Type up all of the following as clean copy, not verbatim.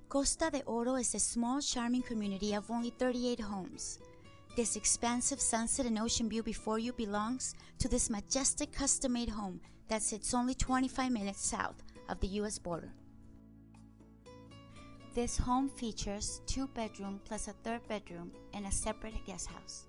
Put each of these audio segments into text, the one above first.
Costa de Oro is a small, charming community of only 38 homes. This expansive sunset and ocean view before you belongs to this majestic custom-made home that sits only 25 minutes south of the U.S. border. This home features 2 bedrooms plus a 3rd bedroom and a separate guest house.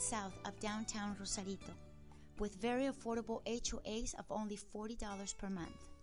South of downtown Rosarito, with very affordable HOAs of only $40 per month.